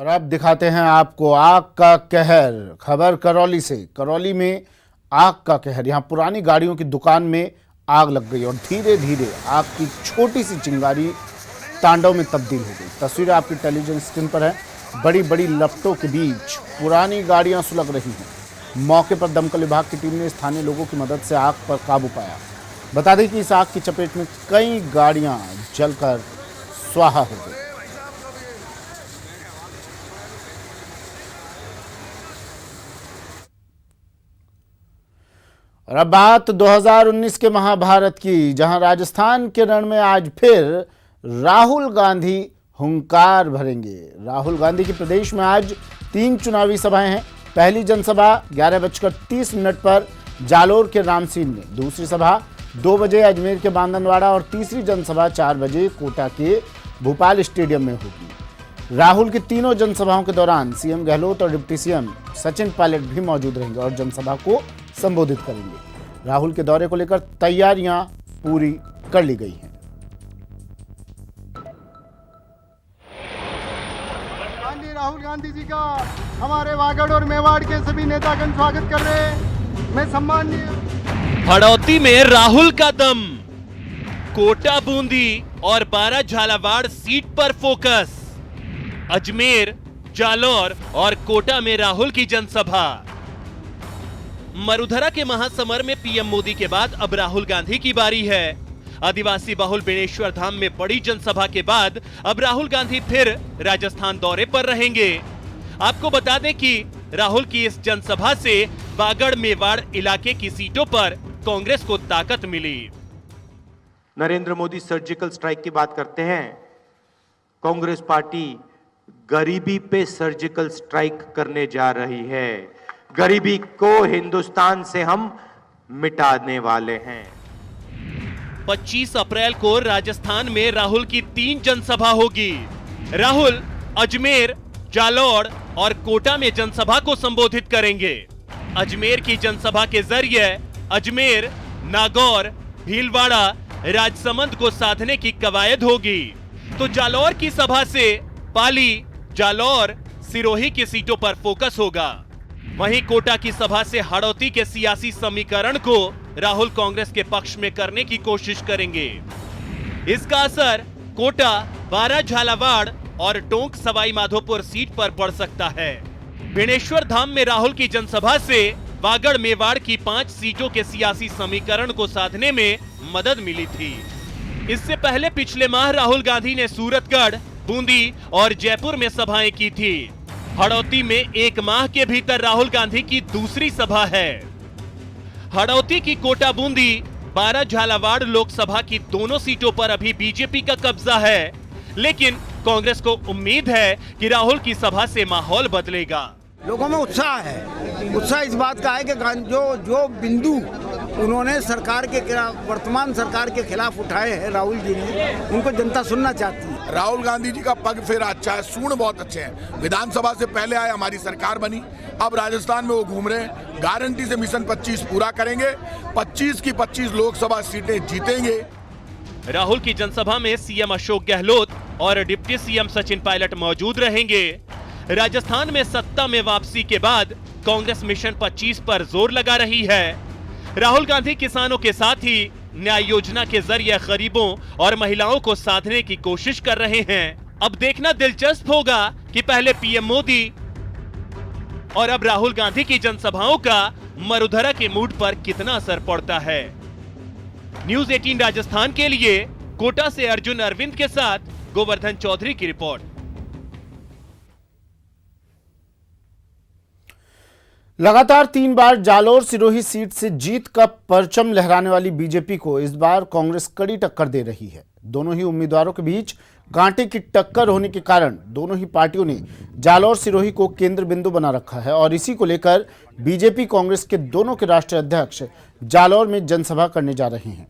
और अब दिखाते हैं आपको आग का कहर। खबर करौली से। करौली में आग का कहर। यहाँ पुरानी गाड़ियों की दुकान में आग लग गई और धीरे धीरे आग की छोटी सी चिंगारी तांडव में तब्दील हो गई। तस्वीरें आपकी टेलीविजन स्क्रीन पर है। बड़ी बड़ी लपटों के बीच पुरानी गाड़ियां सुलग रही हैं। मौके पर दमकल विभाग की टीम ने स्थानीय लोगों की मदद से आग पर काबू पाया। बता दें कि इस आग की चपेट में कई गाड़ियां जलकर स्वाहा हो गई। और अब बात 2019 के महाभारत की, जहां राजस्थान के रण में आज फिर राहुल गांधी हुंकार भरेंगे। राहुल गांधी की प्रदेश में आज 3 चुनावी सभाएं हैं। पहली जनसभा 11:30 पर जालोर के रामसीन में, दूसरी सभा 2 बजे अजमेर के बांदनवाड़ा और तीसरी जनसभा 4 बजे कोटा के भोपाल स्टेडियम में होगी। राहुल की तीनों जनसभाओं के दौरान सीएम गहलोत और डिप्टी सीएम सचिन पायलट भी मौजूद रहेंगे और जनसभा को संबोधित करेंगे। राहुल के दौरे को लेकर तैयारियां पूरी कर ली गई हैं। राहुल गांधी जी का हमारे वागड़ और मेवाड़ के सभी नेतागण स्वागत कर रहे हैं। मैं सम्माननीय हड़ौती में राहुल का दम, कोटा बूंदी और 12 झालावाड़ सीट पर फोकस। अजमेर, जालौर और कोटा में राहुल की जनसभा। मरुधरा के महासमर में पीएम मोदी के बाद अब राहुल गांधी की बारी है। आदिवासी बहुल बेणेश्वर धाम में बड़ी जनसभा के बाद अब राहुल गांधी फिर राजस्थान दौरे पर रहेंगे। आपको बता दें कि राहुल की इस जनसभा से वागड़ मेवाड़ इलाके की सीटों पर कांग्रेस को ताकत मिली। नरेंद्र मोदी सर्जिकल स्ट्राइक की बात करते हैं। कांग्रेस पार्टी गरीबी पे सर्जिकल स्ट्राइक करने जा रही है। गरीबी को हिंदुस्तान से हम मिटाने वाले हैं। 25 अप्रैल को राजस्थान में राहुल की 3 जनसभा होगी। राहुल अजमेर, जालौर और कोटा में जनसभा को संबोधित करेंगे। अजमेर की जनसभा के जरिए अजमेर, नागौर, भीलवाड़ा, राजसमंद को साधने की कवायद होगी। तो जालौर की सभा से पाली, जालौर, सिरोही की सीटों पर फोकस होगा। वहीं कोटा की सभा से हड़ौती के सियासी समीकरण को राहुल कांग्रेस के पक्ष में करने की कोशिश करेंगे। इसका असर कोटा, 12 झालावाड़ और टोंक सवाई माधोपुर सीट पर पड़ सकता है। बेणेश्वर धाम में राहुल की जनसभा से वागड़ मेवाड़ की 5 सीटों के सियासी समीकरण को साधने में मदद मिली थी। इससे पहले पिछले माह राहुल गांधी ने सूरतगढ़, बूंदी और जयपुर में सभाएं की थी। हड़ौती में 1 माह के भीतर राहुल गांधी की दूसरी सभा है। हड़ौती की कोटा बूंदी, 12 झालावाड़ लोकसभा की दोनों सीटों पर अभी बीजेपी का कब्जा है, लेकिन कांग्रेस को उम्मीद है कि राहुल की सभा से माहौल बदलेगा। लोगों में उत्साह है। उत्साह इस बात का है कि जो बिंदु उन्होंने सरकार के खिलाफ, वर्तमान सरकार के खिलाफ उठाए हैं राहुल जी ने, उनको जनता सुनना चाहती है। राहुल गांधी जी का पग फेरा अच्छा है, सूंड बहुत अच्छे हैं। विधानसभा से पहले आए, हमारी सरकार बनी, अब राजस्थान में वो घूम रहे हैं। गारंटी से मिशन 25 पूरा करेंगे। 25 की 25 लोकसभा सीटें जीतेंगे। राहुल की जनसभा में सीएम अशोक गहलोत और डिप्टी सीएम सचिन पायलट मौजूद रहेंगे। राजस्थान में सत्ता में वापसी के बाद कांग्रेस मिशन 25 पर जोर लगा रही है। राहुल गांधी किसानों के साथ ही न्याय योजना के जरिए गरीबों और महिलाओं को साधने की कोशिश कर रहे हैं। अब देखना दिलचस्प होगा कि पहले पीएम मोदी और अब राहुल गांधी की जनसभाओं का मरुधरा के मूड पर कितना असर पड़ता है। न्यूज़ 18 राजस्थान के लिए कोटा से अर्जुन अरविंद के साथ गोवर्धन चौधरी की रिपोर्ट। लगातार 3 बार जालोर सिरोही सीट से जीत का परचम लहराने वाली बीजेपी को इस बार कांग्रेस कड़ी टक्कर दे रही है। दोनों ही उम्मीदवारों के बीच कांटे की टक्कर होने के कारण दोनों ही पार्टियों ने जालोर सिरोही को केंद्र बिंदु बना रखा है और इसी को लेकर बीजेपी कांग्रेस के दोनों के राष्ट्रीय अध्यक्ष जालोर में जनसभा करने जा रहे हैं।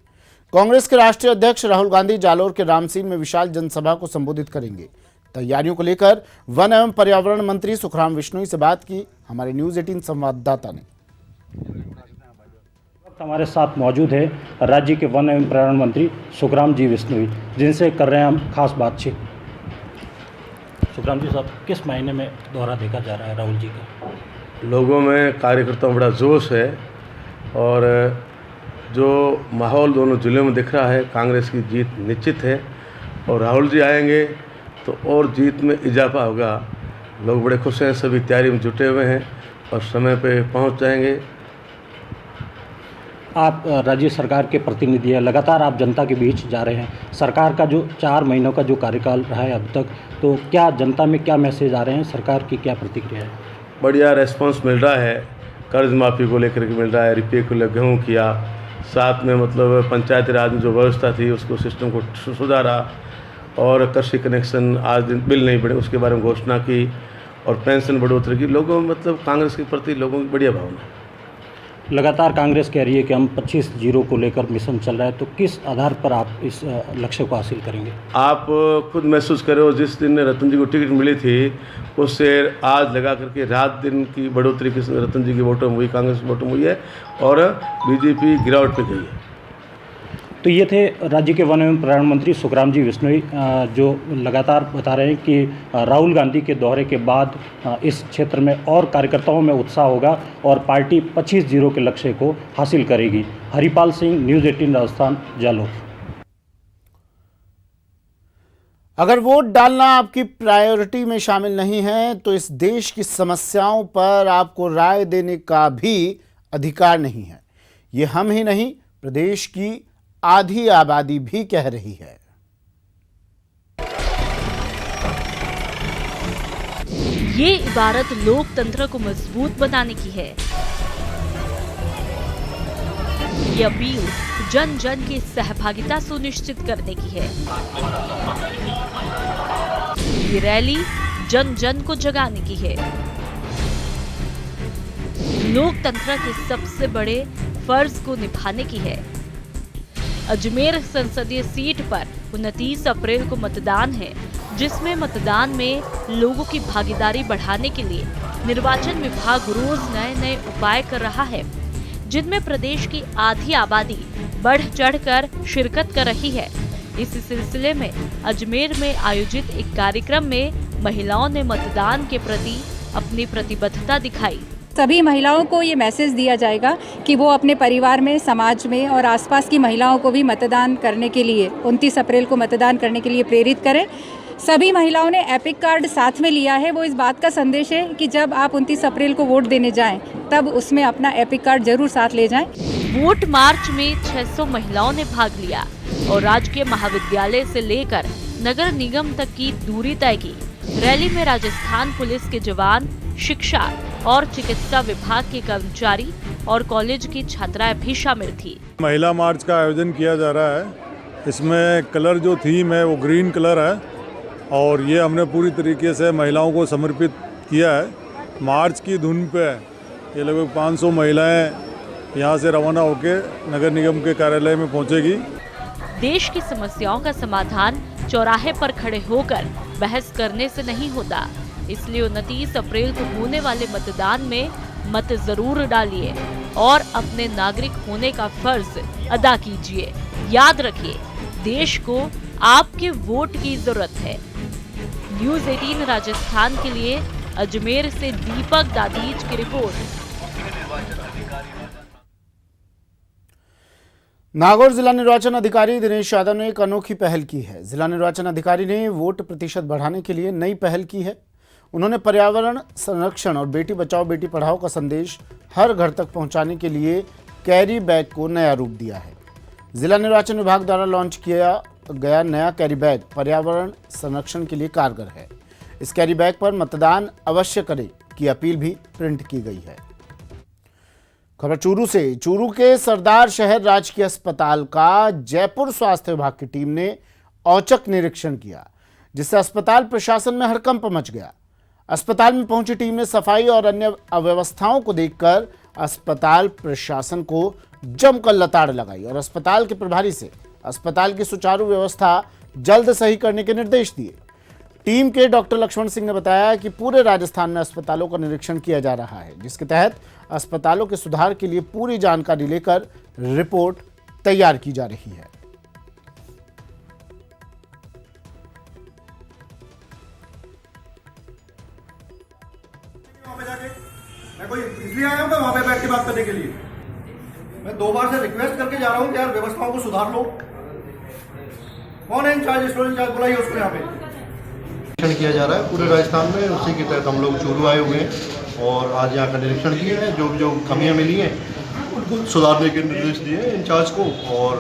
कांग्रेस के राष्ट्रीय अध्यक्ष राहुल गांधी जालोर के रामसीन में विशाल जनसभा को संबोधित करेंगे। तैयारियों को लेकर वन एवं पर्यावरण मंत्री सुखराम विश्नोई से बात की हमारे न्यूज़ 18 संवाददाता ने। हमारे साथ मौजूद है राज्य के वन एवं पर्यावरण मंत्री सुखराम जी विश्नोई, जिनसे कर रहे हैं हम खास बातचीत। सुखराम जी साहब, किस महीने में दौरा देखा जा रहा है राहुल जी का? लोगों में कार्यकर्ताओं में बड़ा जोश है और जो माहौल दोनों जिलों में दिख रहा है, कांग्रेस की जीत निश्चित है और राहुल जी आएंगे तो और जीत में इजाफा होगा। लोग बड़े खुश हैं, सभी तैयारी में जुटे हुए हैं और समय पे पहुंच जाएंगे। आप राज्य सरकार के प्रतिनिधि हैं, लगातार आप जनता के बीच जा रहे हैं। सरकार का जो 4 महीनों का जो कार्यकाल रहा है अब तक, तो क्या जनता में क्या मैसेज आ रहे हैं, सरकार की क्या प्रतिक्रिया है? बढ़िया रेस्पॉन्स मिल रहा है, कर्ज माफ़ी को लेकर के मिल रहा है, रुपये को लेकर गेहूँ किया, साथ में मतलब पंचायती राज में जो व्यवस्था थी उसको सिस्टम को सुधारा और कृषि कनेक्शन आज दिन बिल नहीं बढ़े उसके बारे में घोषणा की और पेंशन बढ़ोतरी की। लोगों में मतलब कांग्रेस के प्रति लोगों की बढ़िया भावना है। लगातार कांग्रेस कह रही है कि हम 25-0 को लेकर मिशन चल रहा है, तो किस आधार पर आप इस लक्ष्य को हासिल करेंगे? आप खुद महसूस करो, जिस दिन रतन जी को टिकट मिली थी उससे आज लगा करके रात दिन की बढ़ोतरी की रतन जी की वोटों में हुई, कांग्रेस की वोटों में हुई है और बीजेपी गिरावट पे गई है। तो ये थे राज्य के वन एवं पर्यावरण मंत्री सुखराम जी बिश्नोई, जो लगातार बता रहे हैं कि राहुल गांधी के दौरे के बाद इस क्षेत्र में और कार्यकर्ताओं में उत्साह होगा और पार्टी 25-0 के लक्ष्य को हासिल करेगी। हरिपाल सिंह, न्यूज़ 18 राजस्थान, जालोर। अगर वोट डालना आपकी प्रायोरिटी में शामिल नहीं है तो इस देश की समस्याओं पर आपको राय देने का भी अधिकार नहीं है। ये हम ही नहीं, प्रदेश की आधी आबादी भी कह रही है। ये इबारत लोकतंत्र को मजबूत बनाने की है। ये अपील जन जन की सहभागिता सुनिश्चित करने की है। ये रैली जन जन को जगाने की है। लोकतंत्र के सबसे बड़े फर्ज को निभाने की है। अजमेर संसदीय सीट पर 29 अप्रैल को मतदान है, जिसमें मतदान में लोगों की भागीदारी बढ़ाने के लिए निर्वाचन विभाग रोज नए नए उपाय कर रहा है, जिनमें प्रदेश की आधी आबादी बढ़ चढ़कर शिरकत कर रही है। इस सिलसिले में अजमेर में आयोजित एक कार्यक्रम में महिलाओं ने मतदान के प्रति अपनी प्रतिबद्धता दिखाई। सभी महिलाओं को ये मैसेज दिया जाएगा कि वो अपने परिवार में, समाज में और आसपास की महिलाओं को भी मतदान करने के लिए 29 अप्रैल को मतदान करने के लिए प्रेरित करें। सभी महिलाओं ने एपिक कार्ड साथ में लिया है। वो इस बात का संदेश है कि जब आप 29 अप्रैल को वोट देने जाएं, तब उसमें अपना एपिक कार्ड जरूर साथ ले जाएं। वोट मार्च में 600 महिलाओं ने भाग लिया और राजकीय महाविद्यालय से लेकर नगर निगम तक की दूरी तय की। रैली में राजस्थान पुलिस के जवान, शिक्षा और चिकित्सा विभाग के कर्मचारी और कॉलेज की छात्राएं भी शामिल थी। महिला मार्च का आयोजन किया जा रहा है। इसमें कलर जो थीम है वो ग्रीन कलर है और ये हमने पूरी तरीके से महिलाओं को समर्पित किया है। मार्च की धुन पे ये लगभग 500 महिलाएं यहाँ से रवाना होकर नगर निगम के कार्यालय में पहुँचेगी। देश की समस्याओं का समाधान चौराहे पर खड़े होकर बहस करने से नहीं होता, इसलिए 29 अप्रैल को होने वाले मतदान में मत जरूर डालिए और अपने नागरिक होने का फर्ज अदा कीजिए। याद रखिए, देश को आपके वोट की जरूरत है। न्यूज़ 18 राजस्थान के लिए अजमेर से दीपक दादीज की रिपोर्ट। नागौर जिला निर्वाचन अधिकारी दिनेश यादव ने एक अनोखी पहल की है। जिला निर्वाचन अधिकारी ने वोट प्रतिशत बढ़ाने के लिए नई पहल की है। उन्होंने पर्यावरण संरक्षण और बेटी बचाओ बेटी पढ़ाओ का संदेश हर घर तक पहुंचाने के लिए कैरी बैग को नया रूप दिया है। जिला निर्वाचन विभाग द्वारा लॉन्च किया गया नया कैरी बैग पर्यावरण संरक्षण के लिए कारगर है। इस कैरी बैग पर मतदान अवश्य करें की अपील भी प्रिंट की गई है। खबर चूरू से। चूरू के सरदार शहर राजकीय अस्पताल का जयपुर स्वास्थ्य विभाग की टीम ने औचक निरीक्षण किया, जिससे अस्पताल प्रशासन में हड़कंप मच गया। अस्पताल में पहुंची टीम ने सफाई और अन्य अव्यवस्थाओं को देखकर अस्पताल प्रशासन को जमकर लताड़ लगाई और अस्पताल के प्रभारी से अस्पताल की सुचारू व्यवस्था जल्द सही करने के निर्देश दिए। टीम के डॉक्टर लक्ष्मण सिंह ने बताया कि पूरे राजस्थान में अस्पतालों का निरीक्षण किया जा रहा है, जिसके तहत अस्पतालों के सुधार के लिए पूरी जानकारी लेकर रिपोर्ट तैयार की जा रही है। वहाँ पे जाके मैं कोई इसलिए आया हूँ वहाँ पे बैठ के बात करने के लिए। मैं 2 बार से रिक्वेस्ट करके जा रहा हूँ कि यार व्यवस्थाओं को सुधार लो। कौन है इंचार्ज, स्टोर इंचार्ज, बुलाइए उसको यहाँ पे। निरीक्षण किया जा रहा है पूरे राजस्थान में, उसी के तहत हम लोग चूरू आए हुए हैं और आज यहाँ का निरीक्षण किए हैं। जो कमियाँ मिली हैं उनको सुधारने के निर्देश दिए हैं इंचार्ज को और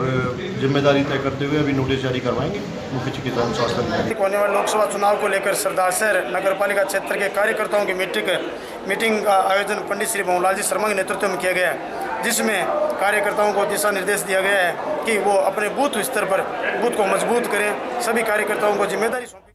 जिम्मेदारी तय करते हुए अभी नोटिस जारी करवाएंगे मुख्य चिकित्सा एवं स्वास्थ्य अधिकारी। होने वाले लोकसभा चुनाव को लेकर सरदार शहर नगर पालिका क्षेत्र के कार्यकर्ताओं की मीटिंग का आयोजन पंडित श्री भंवरलाल जी शर्मा के नेतृत्व में किया गया है, जिसमें कार्यकर्ताओं को दिशा निर्देश दिया गया है कि वो अपने बूथ स्तर पर बूथ को मजबूत करें। सभी कार्यकर्ताओं को जिम्मेदारी सौंपी।